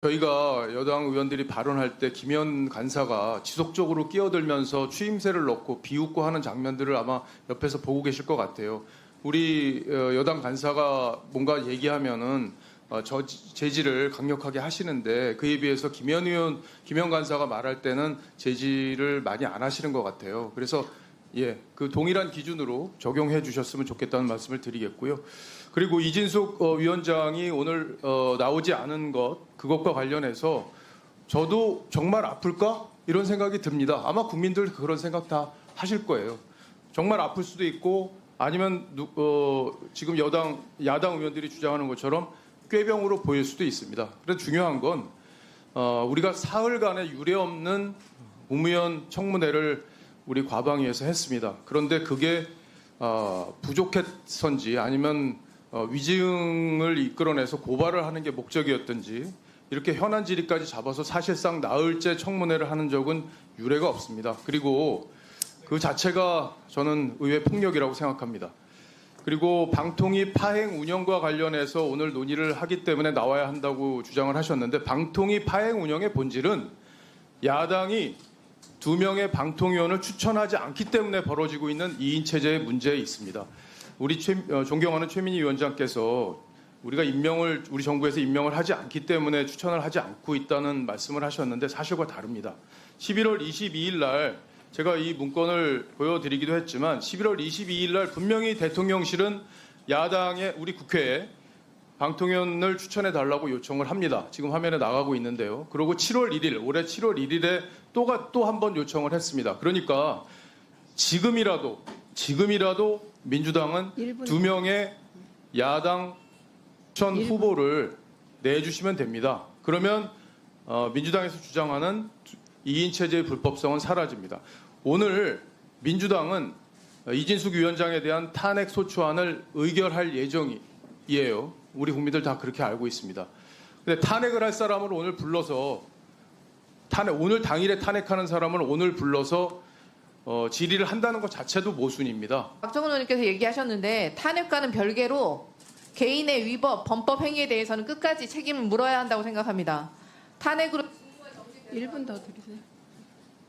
저희가 여당 의원들이 발언할 때 김현 간사가 지속적으로 끼어들면서 추임새를 넣고 비웃고 하는 장면들을 아마 옆에서 보고 계실 것 같아요. 우리 여당 간사가 뭔가 얘기하면은 제지를 강력하게 하시는데 그에 비해서 김현 간사가 말할 때는 제지를 많이 안 하시는 것 같아요. 그래서 그 동일한 기준으로 적용해 주셨으면 좋겠다는 말씀을 드리겠고요. 그리고 이진숙 위원장이 오늘 나오지 않은 그것과 관련해서 저도 정말 아플까? 이런 생각이 듭니다. 아마 국민들 그런 생각 다 하실 거예요. 정말 아플 수도 있고 아니면 지금 야당 의원들이 주장하는 것처럼 꾀병으로 보일 수도 있습니다. 그래서 중요한 건 우리가 사흘간의 유례없는 국무위원 청문회를 우리 과방위에서 했습니다. 그런데 그게 부족했던지 아니면 위증을 이끌어내서 고발을 하는 게 목적이었던지 이렇게 현안 질의까지 잡아서 사실상 나흘째 청문회를 하는 적은 유례가 없습니다. 그리고 그 자체가 저는 의회 폭력이라고 생각합니다. 그리고 방통위 파행 운영과 관련해서 오늘 논의를 하기 때문에 나와야 한다고 주장을 하셨는데 방통위 파행 운영의 본질은 야당이 2명의 방통위원을 추천하지 않기 때문에 벌어지고 있는 2인 체제의 문제에 있습니다. 우리 존경하는 최민희 위원장께서 우리가 우리 정부에서 임명을 하지 않기 때문에 추천을 하지 않고 있다는 말씀을 하셨는데 사실과 다릅니다. 11월 22일 날 제가 이 문건을 보여드리기도 했지만 11월 22일 날 분명히 대통령실은 야당의 우리 국회에 방통위원을 추천해 달라고 요청을 합니다. 지금 화면에 나가고 있는데요. 그리고 7월 1일, 올해 7월 1일에 또 한 번 요청을 했습니다. 그러니까 지금이라도 민주당은 2명의 야당 추천 후보를 내주시면 됩니다. 그러면 민주당에서 주장하는 2인 체제의 불법성은 사라집니다. 오늘 민주당은 이진숙 위원장에 대한 탄핵 소추안을 의결할 예정이에요. 우리 국민들 다 그렇게 알고 있습니다. 근데 탄핵을 할 사람을 오늘 불러서 오늘 당일에 탄핵하는 사람을 오늘 불러서 질의를 한다는 것 자체도 모순입니다. 박정훈 의원님께서 얘기하셨는데 탄핵과는 별개로 개인의 위법, 범법 행위에 대해서는 끝까지 책임을 물어야 한다고 생각합니다. 탄핵으로 1분 더 드리세요.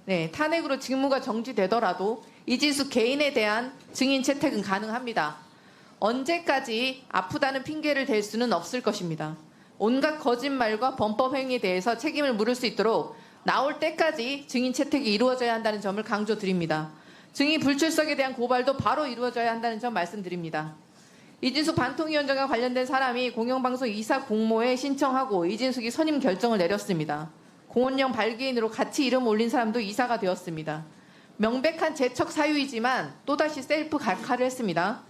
네, 탄핵으로 직무가 정지되더라도 이진숙 개인에 대한 증인 채택은 가능합니다. 언제까지 아프다는 핑계를 댈 수는 없을 것입니다. 온갖 거짓말과 범법 행위에 대해서 책임을 물을 수 있도록 나올 때까지 증인 채택이 이루어져야 한다는 점을 강조드립니다. 증인 불출석에 대한 고발도 바로 이루어져야 한다는 점 말씀드립니다. 이진숙 방통위원장과 관련된 사람이 공영방송 이사 공모에 신청하고 이진숙이 선임 결정을 내렸습니다. 공원령 발기인으로 같이 이름 올린 사람도 이사가 되었습니다. 명백한 재척 사유이지만 또다시 셀프 각하를 했습니다.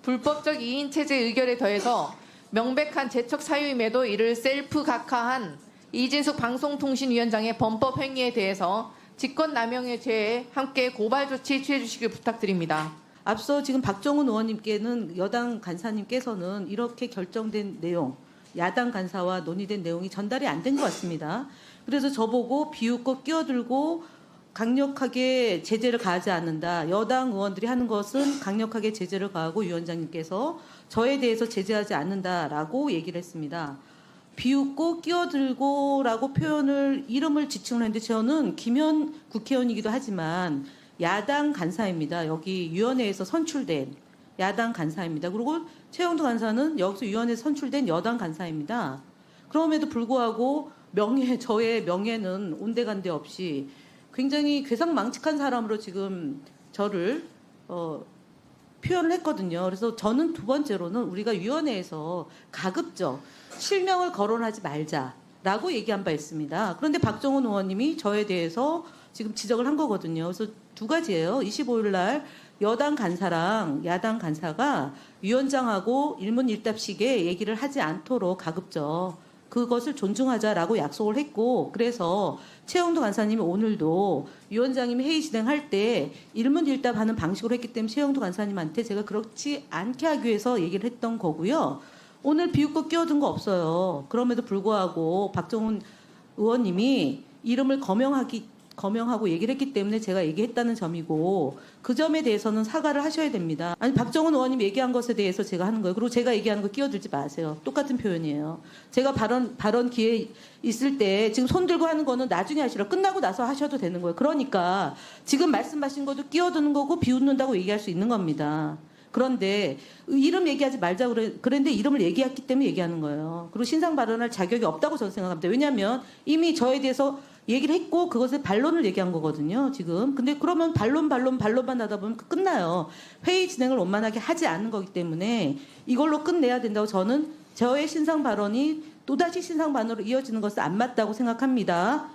불법적 2인 체제 의결에 더해서 명백한 재척 사유임에도 이를 셀프 각하한 이진숙 방송통신위원장의 범법 행위에 대해서 직권남용의 죄에 함께 고발 조치 취해 주시길 부탁드립니다. 앞서 지금 박정훈 의원님께는 여당 간사님께서는 이렇게 결정된 내용, 야당 간사와 논의된 내용이 전달이 안 된 것 같습니다. 그래서 저보고 비웃고 끼어들고 강력하게 제재를 가하지 않는다. 여당 의원들이 하는 것은 강력하게 제재를 가하고 위원장님께서 저에 대해서 제재하지 않는다라고 얘기를 했습니다. 비웃고 끼어들고라고 이름을 지칭을 했는데 저는 김현 국회의원이기도 하지만 야당 간사입니다. 여기 위원회에서 선출된 야당 간사입니다. 그리고 최영두 간사는 여기서 위원회에서 선출된 여당 간사입니다. 그럼에도 불구하고 저의 명예는 온데간데 없이 굉장히 괴상망측한 사람으로 지금 저를 표현을 했거든요. 그래서 저는 두 번째로는 우리가 위원회에서 가급적 실명을 거론하지 말자라고 얘기한 바 있습니다. 그런데 박정훈 의원님이 저에 대해서 지금 지적을 한 거거든요. 그래서 두 가지예요. 25일 날 여당 간사랑 야당 간사가 위원장하고 일문일답식에 얘기를 하지 않도록 가급적 그것을 존중하자라고 약속을 했고, 그래서 최영두 간사님이 오늘도 위원장님이 회의 진행할 때 일문일답하는 방식으로 했기 때문에 최영두 간사님한테 제가 그렇지 않게 하기 위해서 얘기를 했던 거고요. 오늘 비웃고 끼어든 거 없어요. 그럼에도 불구하고 박정훈 의원님이 이름을 거명하고 얘기를 했기 때문에 제가 얘기했다는 점이고 그 점에 대해서는 사과를 하셔야 됩니다. 아니 박정훈 의원님 얘기한 것에 대해서 제가 하는 거예요. 그리고 제가 얘기하는 거 끼어들지 마세요. 똑같은 표현이에요. 제가 발언 기회 있을 때 지금 손 들고 하는 거는 나중에 하시라. 끝나고 나서 하셔도 되는 거예요. 그러니까 지금 말씀하신 것도 끼어드는 거고 비웃는다고 얘기할 수 있는 겁니다. 그런데 이름 얘기하지 말자고 그랬는데 이름을 얘기했기 때문에 얘기하는 거예요. 그리고 신상 발언할 자격이 없다고 저는 생각합니다. 왜냐하면 이미 저에 대해서 얘기를 했고 그것을 반론을 얘기한 거거든요. 지금. 근데 그러면 반론만 하다 보면 끝나요. 회의 진행을 원만하게 하지 않는 거기 때문에 이걸로 끝내야 된다고 저는 저의 신상 발언이 또다시 신상 발언으로 이어지는 것은 안 맞다고 생각합니다.